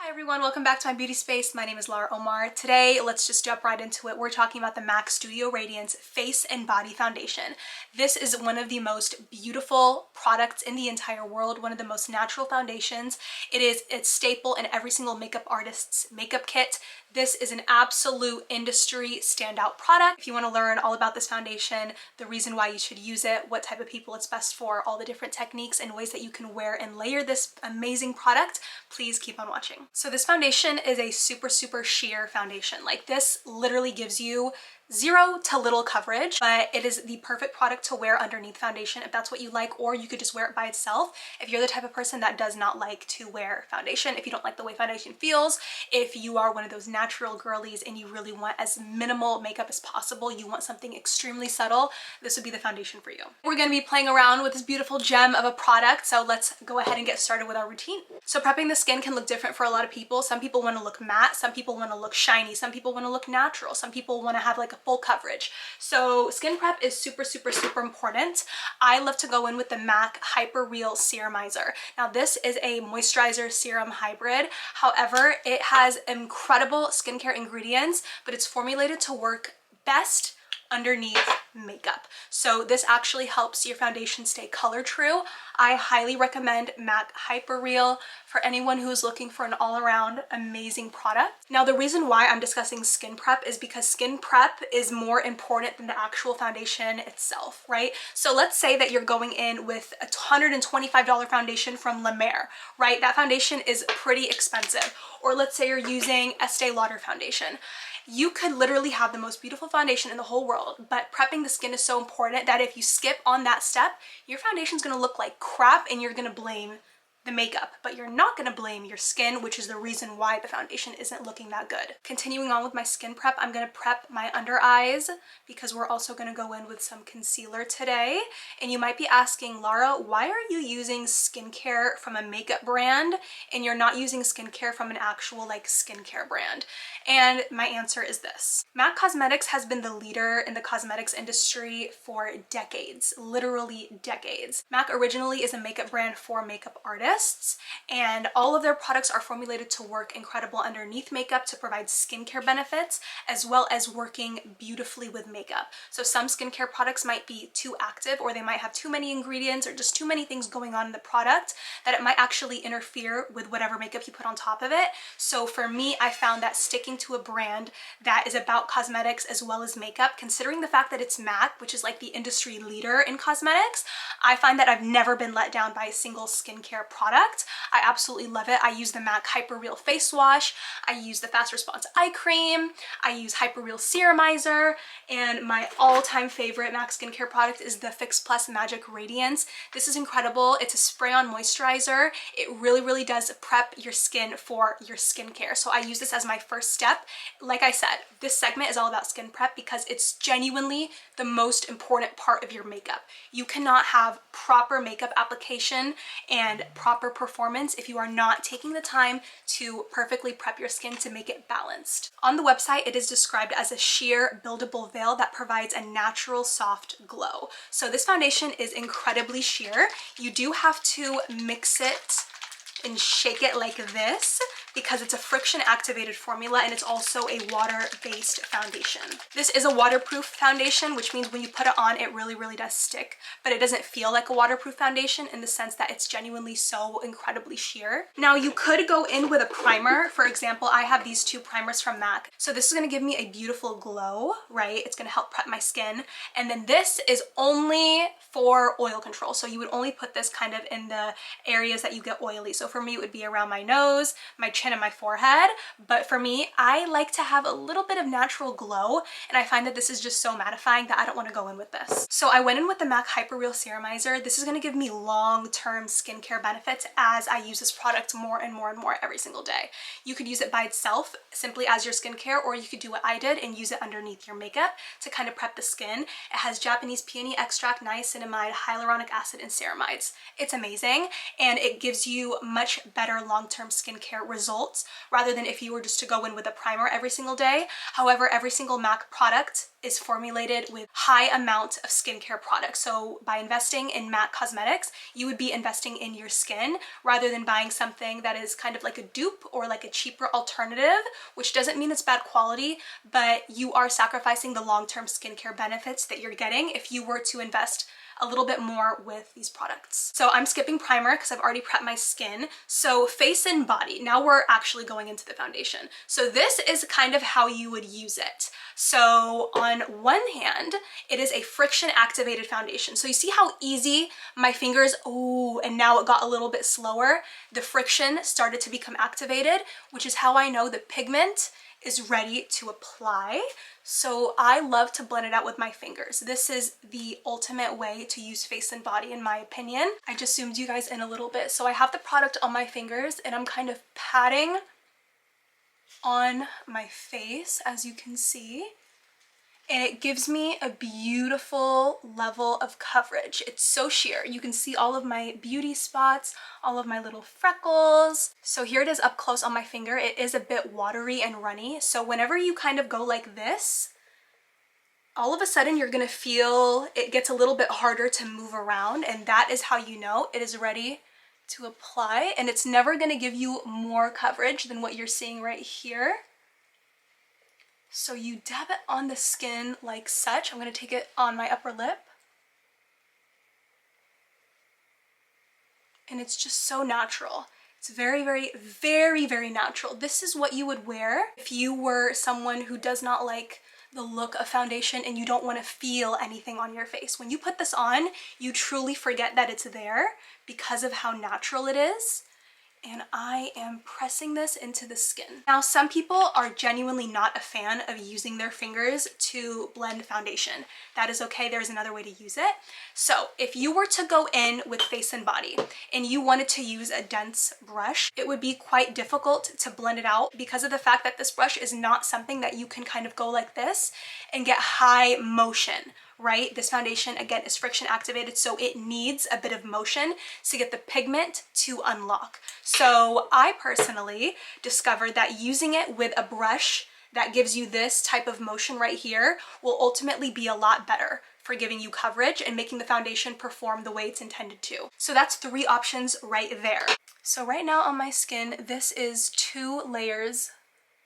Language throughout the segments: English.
Hi everyone, welcome back to my beauty space. My name is Lara Omar. Today, let's just jump right into it. We're talking about the MAC Studio Radiance Face and Body Foundation. This is one of the most beautiful products in the entire world, one of the most natural foundations. It is a staple in every single makeup artist's makeup kit. This is an absolute industry standout product. If you want to learn all about this foundation, the reason why you should use it, what type of people it's best for, all the different techniques and ways that you can wear and layer this amazing product, please keep on watching. So this foundation is a super sheer foundation. Like, this literally gives you zero to little coverage, but it is the perfect product to wear underneath foundation if that's what you like, or you could just wear it by itself if you're the type of person that does not like to wear foundation, if you don't like the way foundation feels, if you are one of those natural girlies and you really want as minimal makeup as possible, you want something extremely subtle, this would be the foundation for you. We're going to be playing around with this beautiful gem of a product, so let's go ahead and get started with our routine. So prepping the skin can look different for a lot of people. Some people want to look matte, some people want to look shiny, some people want to look natural, some people want to have like a full coverage. So skin prep is super important. I love to go in with the MAC Hyper Real Serumizer. Now this is a moisturizer serum hybrid. However, it has incredible skincare ingredients, but it's formulated to work best underneath makeup. So this actually helps your foundation stay color true. I highly recommend MAC Hyper Real for anyone who's looking for an all-around amazing product. Now the reason why I'm discussing skin prep is because skin prep is more important than the actual foundation itself, right? So let's say that you're going in with a $125 foundation from La Mer, right? That foundation is pretty expensive. Or let's say you're using Estee Lauder foundation. You could literally have the most beautiful foundation in the whole world, but prepping the skin is so important that if you skip on that step, your foundation's gonna look like crap and you're gonna blame the makeup, but you're not going to blame your skin, which is the reason why the foundation isn't looking that good. Continuing on with my skin prep, I'm going to prep my under eyes because we're also going to go in with some concealer today. And you might be asking, Lara, why are you using skincare from a makeup brand and you're not using skincare from an actual like skincare brand? And my answer is this. MAC Cosmetics has been the leader in the cosmetics industry for decades, literally decades. MAC originally is a makeup brand for makeup artists, and all of their products are formulated to work incredible underneath makeup to provide skincare benefits, as well as working beautifully with makeup. So some skincare products might be too active, or they might have too many ingredients or just too many things going on in the product that it might actually interfere with whatever makeup you put on top of it. So for me, I found that sticking to a brand that is about cosmetics as well as makeup, considering the fact that it's MAC, which is like the industry leader in cosmetics, I find that I've never been let down by a single skincare product. I absolutely love it. I use the MAC Hyper Real Face Wash, I use the Fast Response Eye Cream, I use Hyper Real Serumizer, and my all-time favorite MAC skincare product is the Fix Plus Magic Radiance. This is incredible. It's a spray-on moisturizer. It really does prep your skin for your skincare. So I use this as my first step. Like I said, this segment is all about skin prep because it's genuinely the most important part of your makeup. You cannot have proper makeup application and proper performance if you are not taking the time to perfectly prep your skin to make it balanced. On the website, it is described as a sheer buildable veil that provides a natural soft glow. So this foundation is incredibly sheer. You do have to mix it and shake it like this because it's a friction activated formula and it's also a water-based foundation. This is a waterproof foundation, which means when you put it on, it really does stick, but it doesn't feel like a waterproof foundation in the sense that it's genuinely so incredibly sheer. Now you could go in with a primer. For example, I have these two primers from MAC. So this is gonna give me a beautiful glow, right? It's gonna help prep my skin. And then this is only for oil control. So you would only put this kind of in the areas that you get oily. So for me, it would be around my nose, my chin, and my forehead. But for me, I like to have a little bit of natural glow, and I find that this is just so mattifying that I don't want to go in with this. So I went in with the MAC Hyper Real Serumizer. This is going to give me long-term skincare benefits as I use this product more and more every single day. You could use it by itself, simply as your skincare, or you could do what I did and use it underneath your makeup to kind of prep the skin. It has Japanese peony extract, niacinamide, hyaluronic acid, and ceramides. It's amazing, and it gives you much better long-term skincare results results rather than if you were just to go in with a primer every single day. However, every single MAC product is formulated with high amount of skincare products. So by investing in MAC cosmetics, you would be investing in your skin rather than buying something that is kind of like a dupe or like a cheaper alternative, which doesn't mean it's bad quality, but you are sacrificing the long-term skincare benefits that you're getting if you were to invest a little bit more with these products. So I'm skipping primer because I've already prepped my skin. So face and body. Now we're actually going into the foundation. So this is kind of how you would use it. So on one hand, it is a friction activated foundation. So you see how easy my fingers, oh, and now it got a little bit slower. The friction started to become activated, which is how I know the pigment is ready to apply. So I love to blend it out with my fingers. This is the ultimate way to use face and body in my opinion. I just zoomed you guys in a little bit. So I have the product on my fingers and I'm kind of patting on my face, as you can see. And it gives me a beautiful level of coverage. It's so sheer. You can see all of my beauty spots, all of my little freckles. So here it is up close on my finger. It is a bit watery and runny. So whenever you kind of go like this, all of a sudden you're gonna feel it gets a little bit harder to move around, and that is how you know it is ready to apply. And it's never gonna give you more coverage than what you're seeing right here. So you dab it on the skin like such. I'm going to take it on my upper lip. And it's just so natural. It's very, very, very, very natural. This is what you would wear if you were someone who does not like the look of foundation and you don't want to feel anything on your face. When you put this on, you truly forget that it's there because of how natural it is. And I am pressing this into the skin. Now, some people are genuinely not a fan of using their fingers to blend foundation. That is okay, there's another way to use it. So if you were to go in with face and body and you wanted to use a dense brush, it would be quite difficult to blend it out because of the fact that this brush is not something that you can kind of go like this and get high motion, right? This foundation, again, is friction activated, so it needs a bit of motion to get the pigment to unlock. So I personally discovered that using it with a brush that gives you this type of motion right here will ultimately be a lot better for giving you coverage and making the foundation perform the way it's intended to. So that's 3 options right there. So right now on my skin, this is 2 layers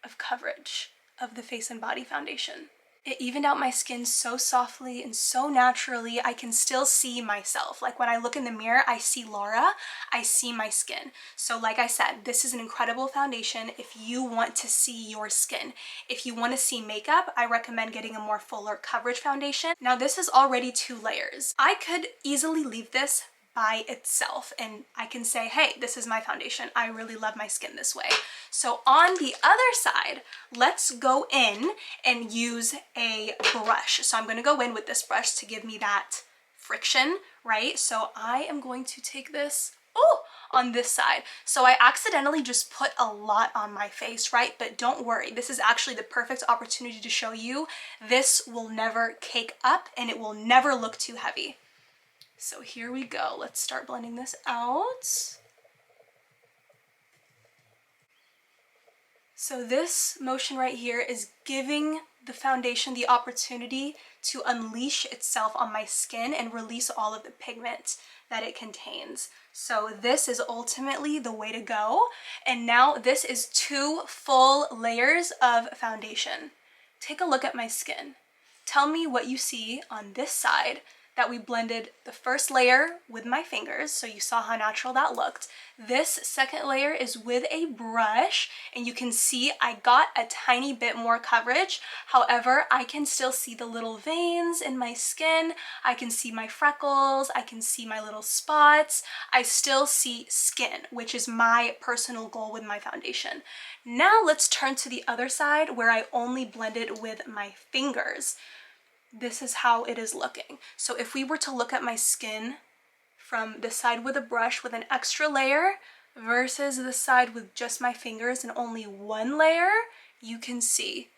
of coverage of the face and body foundation. It evened out my skin so softly and so naturally. I can still see myself. Like when I look in the mirror, I see Laura, I see my skin. So like I said, this is an incredible foundation if you want to see your skin. If you want to see makeup, I recommend getting a more fuller coverage foundation. Now this is already 2 layers. I could easily leave this by itself and I can say, hey, this is my foundation. I really love my skin this way. So on the other side, let's go in and use a brush. So I'm going to go in with this brush to give me that friction, right? So I am going to take this on this side. So I accidentally just put a lot on my face, right? But don't worry, this is actually the perfect opportunity to show you this will never cake up and it will never look too heavy. So here we go. Let's start blending this out. So this motion right here is giving the foundation the opportunity to unleash itself on my skin and release all of the pigment that it contains. So this is ultimately the way to go. And now this is 2 full layers of foundation. Take a look at my skin. Tell me what you see on this side that we blended the first layer with my fingers, so you saw how natural that looked. This second layer is with a brush, and you can see I got a tiny bit more coverage. However, I can still see the little veins in my skin. I can see my freckles. I can see my little spots. I still see skin, which is my personal goal with my foundation. Now let's turn to the other side where I only blended with my fingers. This is how it is looking. So if we were to look at my skin from the side with a brush with an extra layer versus the side with just my fingers and only 1 layer, you can see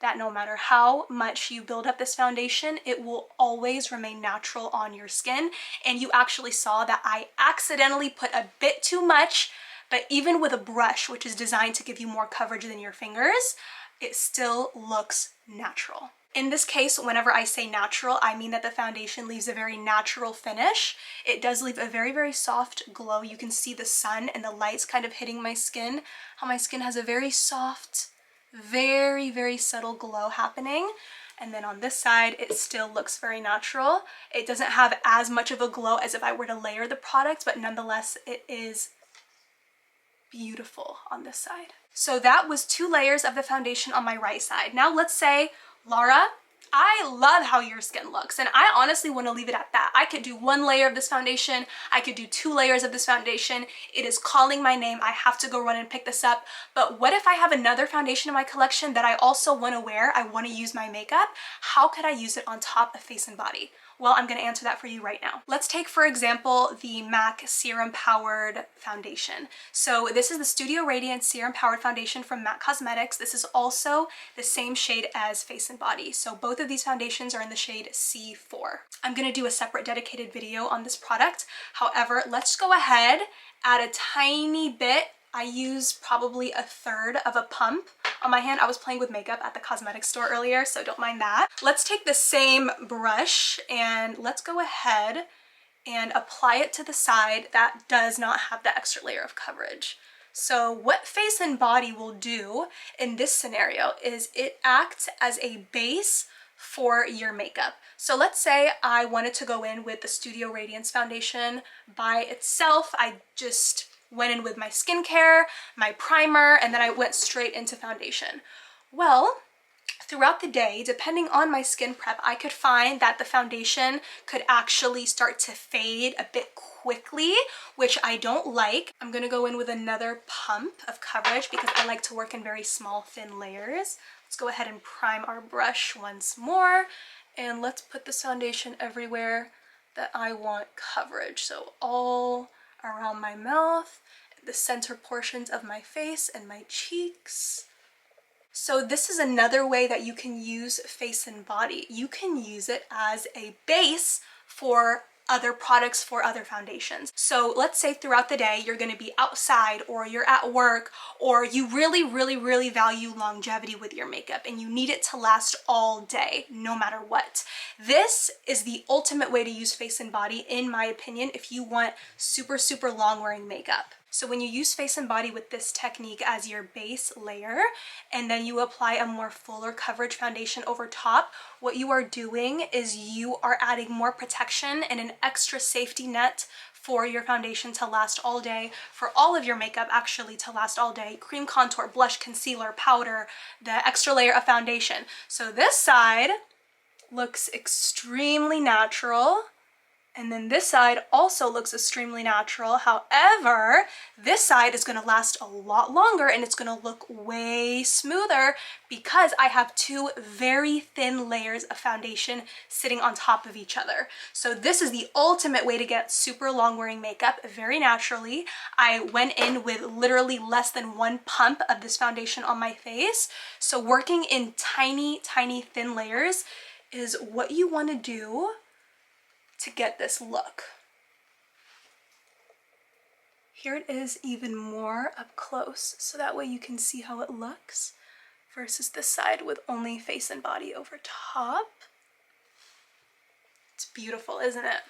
that no matter how much you build up this foundation, it will always remain natural on your skin. And you actually saw that I accidentally put a bit too much, But even with a brush, which is designed to give you more coverage than your fingers, it still looks natural. In this case, whenever I say natural, I mean that the foundation leaves a very natural finish. It does leave a very, very soft glow. You can see the sun and the lights kind of hitting my skin, how my skin has a very soft, very, very subtle glow happening. And then on this side, it still looks very natural. It doesn't have as much of a glow as if I were to layer the product, but nonetheless, it is beautiful on this side. So that was 2 layers of the foundation on my right side. Now let's say, Lara, I love how your skin looks, and I honestly want to leave it at that. I could do 1 layer of this foundation. I could do 2 layers of this foundation. It is calling my name. I have to go run and pick this up. But what if I have another foundation in my collection that I also want to wear? I want to use my makeup. How could I use it on top of face and body? Well, I'm going to answer that for you right now. Let's take, for example, the MAC Serum Powered Foundation. So this is the Studio Radiance Serum Powered Foundation from MAC Cosmetics. This is also the same shade as Face and Body. So both of these foundations are in the shade C4. I'm going to do a separate dedicated video on this product. However, let's go ahead, add a tiny bit. I use probably 1/3 of a pump on my hand. I was playing with makeup at the cosmetic store earlier, so don't mind that. Let's take the same brush and let's go ahead and apply it to the side that does not have the extra layer of coverage. So what Face and Body will do in this scenario is it acts as a base for your makeup. So let's say I wanted to go in with the Studio Radiance Foundation by itself. I just went in with my skincare, my primer, and then I went straight into foundation. Well, throughout the day, depending on my skin prep, I could find that the foundation could actually start to fade a bit quickly, which I don't like. I'm gonna go in with another pump of coverage because I like to work in very small, thin layers. Let's go ahead and prime our brush once more, and let's put this foundation everywhere that I want coverage. So all around my mouth, the center portions of my face and my cheeks. So this is another way that you can use Face and Body. You can use it as a base for other products, for other foundations. So let's say throughout the day you're going to be outside or you're at work, or you really value longevity with your makeup and you need it to last all day no matter what. This is the ultimate way to use Face and Body, in my opinion, if you want super long wearing makeup. So when you use Face and Body with this technique as your base layer, and then you apply a more fuller coverage foundation over top, what you are doing is you are adding more protection and an extra safety net for your foundation to last all day, for all of your makeup actually to last all day. Cream, contour, blush, concealer, powder, the extra layer of foundation. So this side looks extremely natural. And then this side also looks extremely natural. However, this side is going to last a lot longer and it's going to look way smoother because I have 2 very thin layers of foundation sitting on top of each other. So this is the ultimate way to get super long wearing makeup very naturally. I went in with literally less than 1 pump of this foundation on my face. So working in tiny thin layers is what you want to do to get this look. Here it is even more up close, so that way you can see how it looks versus this side with only Face and Body over top. It's beautiful, isn't it?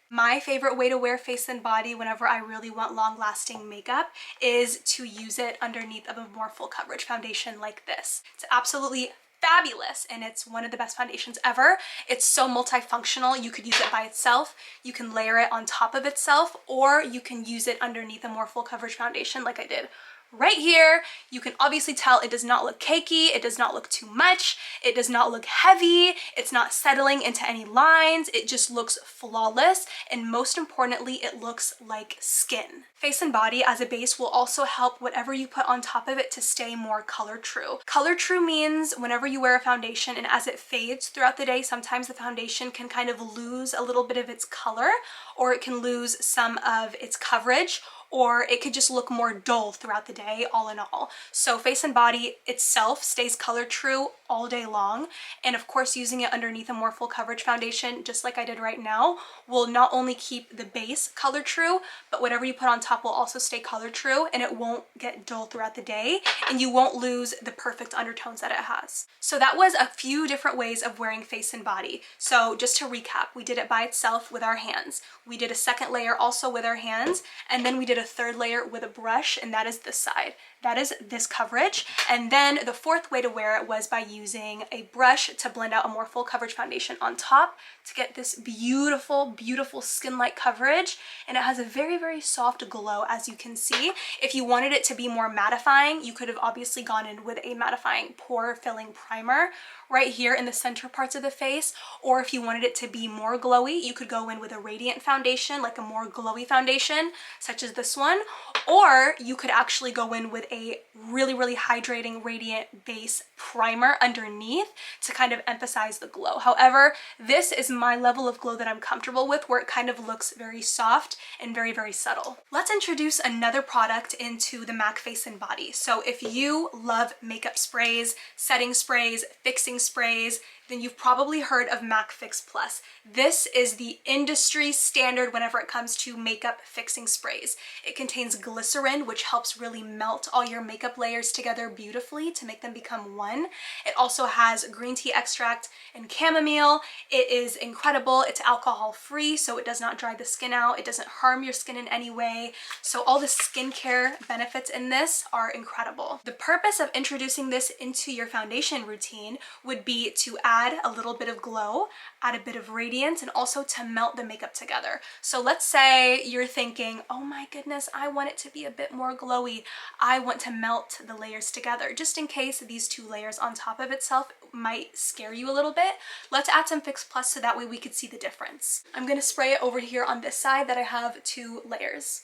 My favorite way to wear Face and Body whenever I really want long-lasting makeup is to use it underneath of a more full coverage foundation like this. It's absolutely fabulous and it's one of the best foundations ever. It's so multifunctional. You could use it by itself, you can layer it on top of itself, or you can use it underneath a more full coverage foundation like I did right here. You can obviously tell it does not look cakey, it does not look too much, it does not look heavy, it's not settling into any lines, it just looks flawless, and most importantly, it looks like skin. Face and Body as a base will also help whatever you put on top of it to stay more color true. Color true means whenever you wear a foundation and as it fades throughout the day, sometimes the foundation can kind of lose a little bit of its color, or it can lose some of its coverage, or it could just look more dull throughout the day, all in all. So Face and Body itself stays color true all day long. And of course, using it underneath a more full coverage foundation, just like I did right now, will not only keep the base color true, but whatever you put on top will also stay color true, and it won't get dull throughout the day, and you won't lose the perfect undertones that it has. So that was a few different ways of wearing Face and Body. So just to recap, we did it by itself with our hands. We did a second layer also with our hands, and then we did a third layer with a brush, and that is this side. That is this coverage. And then the fourth way to wear it was by using a brush to blend out a more full coverage foundation on top to get this beautiful, beautiful skin-like coverage. And it has a very, very soft glow, as you can see. If you wanted it to be more mattifying, you could have obviously gone in with a mattifying pore filling primer right here in the center parts of the face. Or if you wanted it to be more glowy, you could go in with a radiant foundation, like a more glowy foundation, such as this one. Or you could actually go in with a really, really hydrating radiant base primer underneath to kind of emphasize the glow. However, this is my level of glow that I'm comfortable with, where it kind of looks very soft and very, very subtle. Let's introduce another product into the MAC Face and Body. So if you love makeup sprays, setting sprays, fixing sprays, then you've probably heard of MAC Fix Plus. This is the industry standard whenever it comes to makeup fixing sprays. It contains glycerin, which helps really melt all your makeup layers together beautifully to make them become one. It also has green tea extract and chamomile. It is incredible. It's alcohol free, so it does not dry the skin out. It doesn't harm your skin in any way. So all the skincare benefits in this are incredible. The purpose of introducing this into your foundation routine would be to add a little bit of glow, add a bit of radiance, and also to melt the makeup together. So let's say you're thinking, oh my goodness, I want it to be a bit more glowy. I want to melt the layers together. Just in case these two layers on top of itself might scare you a little bit, let's add some Fix Plus so that way we could see the difference. I'm gonna spray it over here on this side that I have 2 layers.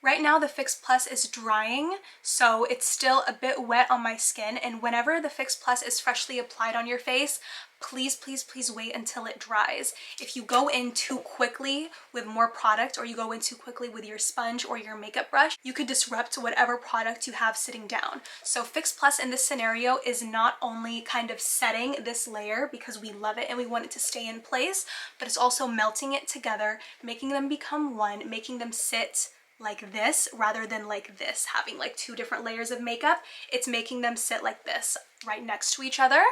Right now the Fix Plus is drying, so it's still a bit wet on my skin, and whenever the Fix Plus is freshly applied on your face, please, please, please wait until it dries. If you go in too quickly with more product, or you go in too quickly with your sponge or your makeup brush, you could disrupt whatever product you have sitting down. So Fix Plus in this scenario is not only kind of setting this layer because we love it and we want it to stay in place, but it's also melting it together, making them become one, making them sit like this rather than like this, having like 2 different layers of makeup. It's making them sit like this right next to each other,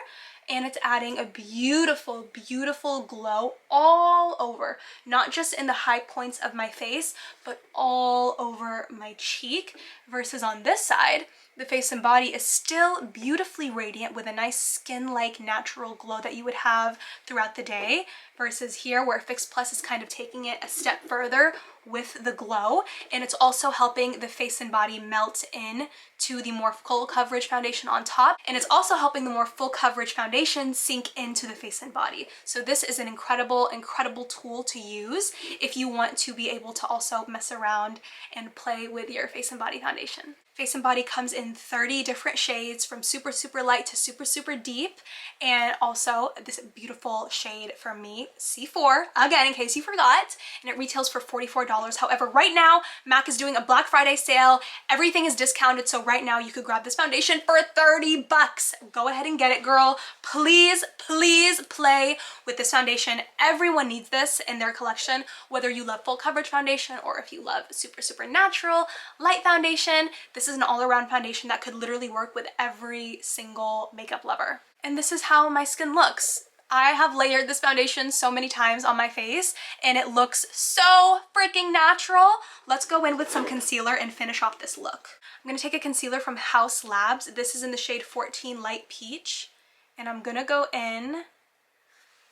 and it's adding a beautiful, beautiful glow all over, not just in the high points of my face, but all over my cheek. Versus on this side, the Face and Body is still beautifully radiant with a nice skin-like natural glow that you would have throughout the day, versus here where Fix Plus is kind of taking it a step further with the glow, and it's also helping the Face and Body melt in to the more full coverage foundation on top, and it's also helping the more full coverage foundation sink into the Face and Body. So this is an incredible, incredible tool to use if you want to be able to also mess around and play with your Face and Body foundation. Face and Body comes in 30 different shades, from super, super light to super, super deep, and also this beautiful shade from me, C4, again, in case you forgot, and it retails for $44. However, right now, MAC is doing a Black Friday sale. Everything is discounted, so right now you could grab this foundation for 30 bucks. Go ahead and get it, girl. Please, please play with this foundation. Everyone needs this in their collection, whether you love full coverage foundation or if you love super, super natural light foundation. This is an all-around foundation that could literally work with every single makeup lover. And this is how my skin looks. I have layered this foundation so many times on my face and it looks so freaking natural. Let's go in with some concealer and finish off this look. I'm gonna take a concealer from House Labs. This is in the shade 14 Light Peach, and I'm gonna go in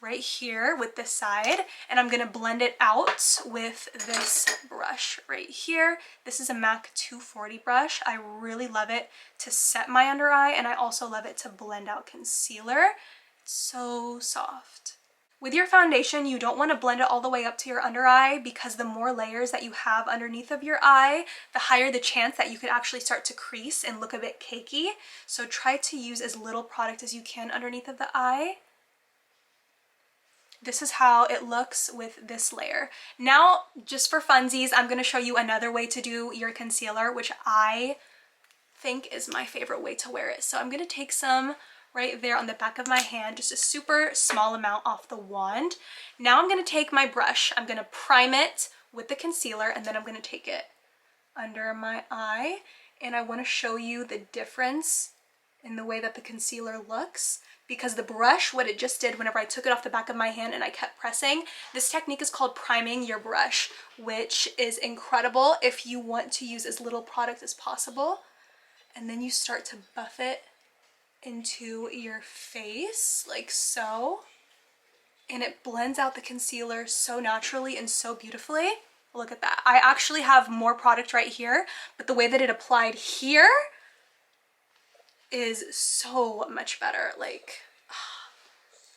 right here with this side, and I'm gonna blend it out with this brush right here. This is a MAC 240 brush. I really love it to set my under eye, and I also love it to blend out concealer. It's so soft. With your foundation, you don't want to blend it all the way up to your under eye, because the more layers that you have underneath of your eye, the higher the chance that you could actually start to crease and look a bit cakey. So try to use as little product as you can underneath of the eye. this is how it looks with this layer. Now, just for funsies, I'm gonna show you another way to do your concealer, which I think is my favorite way to wear it. So I'm gonna take some right there on the back of my hand, just a super small amount off the wand. Now I'm gonna take my brush, I'm gonna prime it with the concealer, and then I'm gonna take it under my eye, and I wanna show you the difference in the way that the concealer looks, because the brush, what it just did whenever I took it off the back of my hand and I kept pressing, this technique is called priming your brush, which is incredible if you want to use as little product as possible. And then you start to buff it into your face like so, and it blends out the concealer so naturally and so beautifully. Look at that. I actually have more product right here, but the way that it applied here is so much better. Like,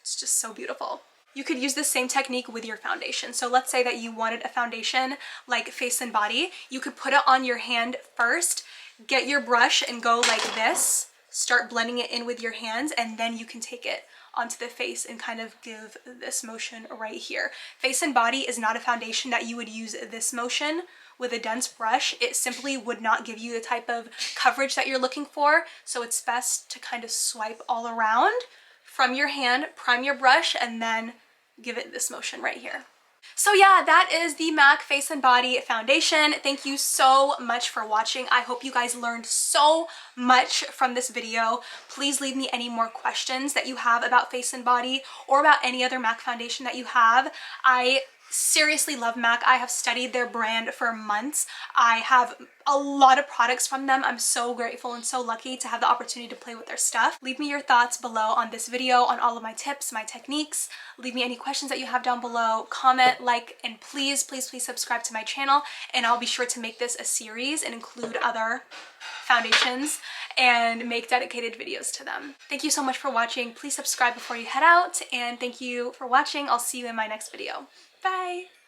it's just so beautiful. You could use the same technique with your foundation. So let's say that you wanted a foundation like Face and Body. You could put it on your hand first, get your brush and go like this, start blending it in with your hands, and then you can take it onto the face and kind of give this motion right here. Face and Body is not a foundation that you would use this motion with a dense brush. It simply would not give you the type of coverage that you're looking for. So it's best to kind of swipe all around from your hand, prime your brush, and then give it this motion right here. So yeah, that is the MAC Face and Body Foundation. Thank you so much for watching. I hope you guys learned so much from this video. Please leave me any more questions that you have about Face and Body or about any other MAC foundation that you have. I seriously love MAC. I have studied their brand for months. I have a lot of products from them. I'm so grateful and so lucky to have the opportunity to play with their stuff. Leave me your thoughts below on this video, on all of my tips, my techniques. Leave me any questions that you have down below. Comment, like, and please, please, please subscribe to my channel, and I'll be sure to make this a series and include other foundations and make dedicated videos to them. Thank you so much for watching. Please subscribe before you head out, and thank you for watching. I'll see you in my next video. Bye!